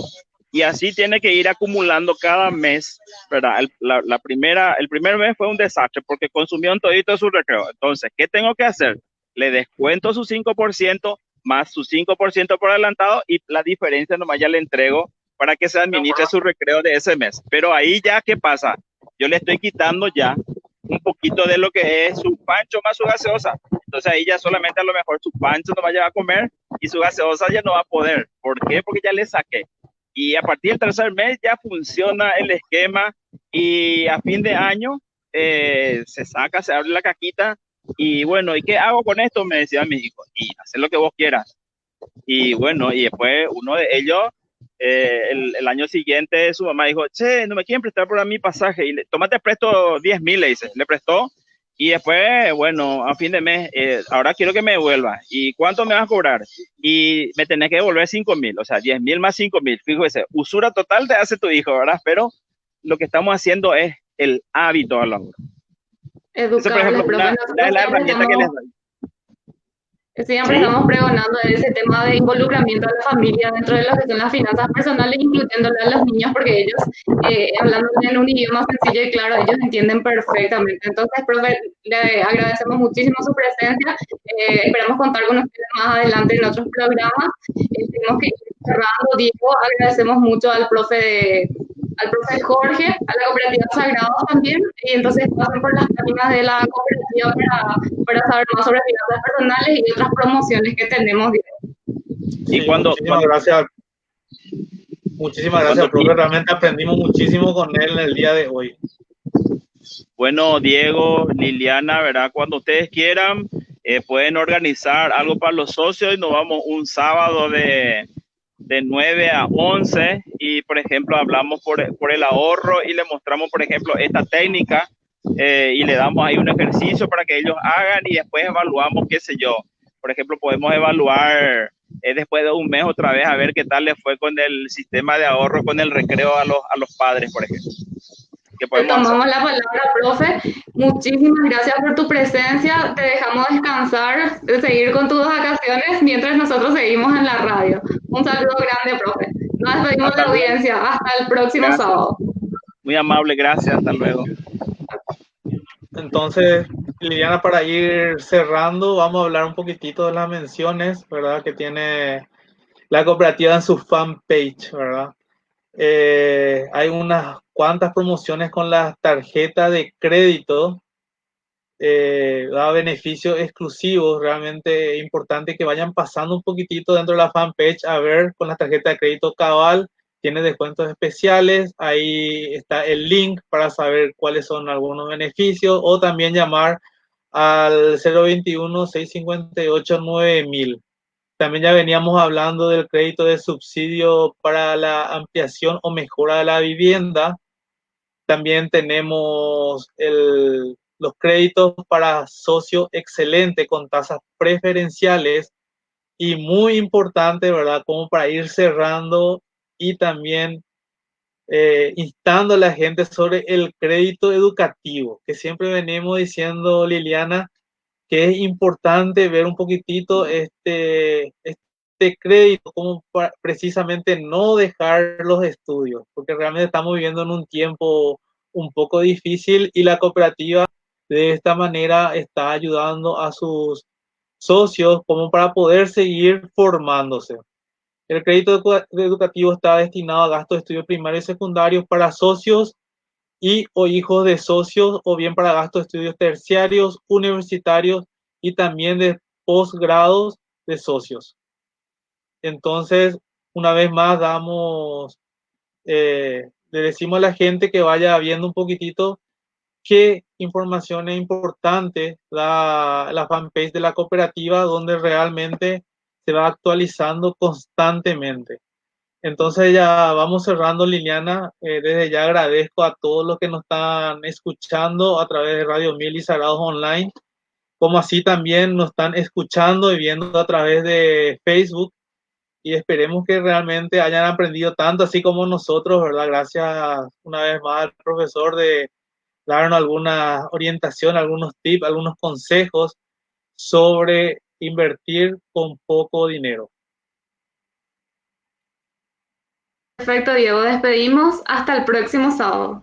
S3: Y así tiene que ir acumulando cada mes, ¿verdad? El primer mes fue un desastre porque consumió todito su recreo. Entonces, ¿qué tengo que hacer? Le descuento su 5% más su 5% por adelantado y la diferencia nomás ya le entrego para que se administre su recreo de ese mes. Pero ahí ya, ¿qué pasa? Yo le estoy quitando ya un poquito de lo que es su pancho más su gaseosa. Entonces ahí ya solamente a lo mejor su pancho no vaya a comer y su gaseosa ya no va a poder. ¿Por qué? Porque ya le saqué. Y a partir del tercer mes ya funciona el esquema y a fin de año se saca, se abre la cajita y bueno, ¿y qué hago con esto? Me decían mis hijos. Y hacer lo que vos quieras. Y bueno, y después uno de ellos el año siguiente su mamá dijo, che, no me quieren prestar por mi pasaje, y tómate presto 10.000, le dice, le prestó, y después, bueno, a fin de mes, ahora quiero que me devuelva, ¿y cuánto me vas a cobrar? Y me tenés que devolver 5.000, o sea, 10.000 más 5.000, fíjese, usura total te hace tu hijo, ¿verdad? Pero lo que estamos haciendo es el hábito a la hora. Esa, por
S1: Educarles,
S3: ejemplo,
S1: profe.
S3: una de las herramientas que les doy.
S1: Siempre
S3: ¿Sí?
S1: estamos pregonando ese tema de involucramiento de la familia dentro de lo que son las finanzas personales, incluyéndole a los niños, porque ellos, hablando en un idioma sencillo y claro, ellos entienden perfectamente. Entonces, profe, le agradecemos muchísimo su presencia. Esperamos contar con ustedes más adelante en otros programas. Tenemos que ir cerrando. Diego, agradecemos mucho al profe Jorge, a la cooperativa Sagrados también, y entonces pasen por las páginas de la cooperativa para saber más sobre finanzas personales y otras promociones que tenemos.
S3: Y
S2: Sí, muchísimas gracias, profe. Realmente aprendimos muchísimo con él en el día de hoy.
S3: Bueno, Diego, Liliana, ¿verdad? Cuando ustedes quieran, pueden organizar algo para los socios y nos vamos un sábado de 9 a 11 y, por ejemplo, hablamos por el ahorro y le mostramos, por ejemplo, esta técnica y le damos ahí un ejercicio para que ellos hagan y después evaluamos, qué sé yo. Por ejemplo, podemos evaluar después de un mes otra vez a ver qué tal le fue con el sistema de ahorro, con el recreo a los padres, por ejemplo. ¿Qué podemos hacer?
S1: Tomamos la palabra, profe. Muchísimas gracias por tu presencia. Te dejamos descansar, de seguir con tus vacaciones mientras nosotros seguimos en la radio. Un saludo grande, profe. Nos despedimos de la audiencia. Hasta el próximo sábado.
S3: Muy amable, gracias. Hasta luego.
S2: Entonces, Liliana, para ir cerrando, vamos a hablar un poquitito de las menciones, ¿verdad? Que tiene la cooperativa en su fanpage, ¿verdad? Hay unas cuantas promociones con la tarjeta de crédito, da beneficios exclusivos, realmente importante que vayan pasando un poquitito dentro de la fanpage a ver con la tarjeta de crédito Cabal, tiene descuentos especiales, ahí está el link para saber cuáles son algunos beneficios o también llamar al 021-658-9000. También ya veníamos hablando del crédito de subsidio para la ampliación o mejora de la vivienda. También tenemos los créditos para socio excelente con tasas preferenciales y muy importante, ¿verdad? Como para ir cerrando y también instando a la gente sobre el crédito educativo, que siempre venimos diciendo, Liliana, que es importante ver un poquitito este crédito, como precisamente no dejar los estudios, porque realmente estamos viviendo en un tiempo un poco difícil y la cooperativa De esta manera está ayudando a sus socios como para poder seguir formándose. El crédito educativo está destinado a gastos de estudios primarios y secundarios para socios y o hijos de socios, o bien para gastos de estudios terciarios, universitarios y también de posgrados de socios. Entonces, una vez más, le decimos a la gente que vaya viendo un poquitito qué información es importante la fanpage de la cooperativa, donde realmente se va actualizando constantemente. Entonces ya vamos cerrando, Liliana. Desde ya agradezco a todos los que nos están escuchando a través de Radio Mil y Sagrados Online, como así también nos están escuchando y viendo a través de Facebook, y esperemos que realmente hayan aprendido tanto así como nosotros, ¿verdad? Gracias una vez más al profesor de darnos alguna orientación, algunos tips, algunos consejos sobre invertir con poco dinero.
S1: Perfecto, Diego. Despedimos hasta el próximo sábado.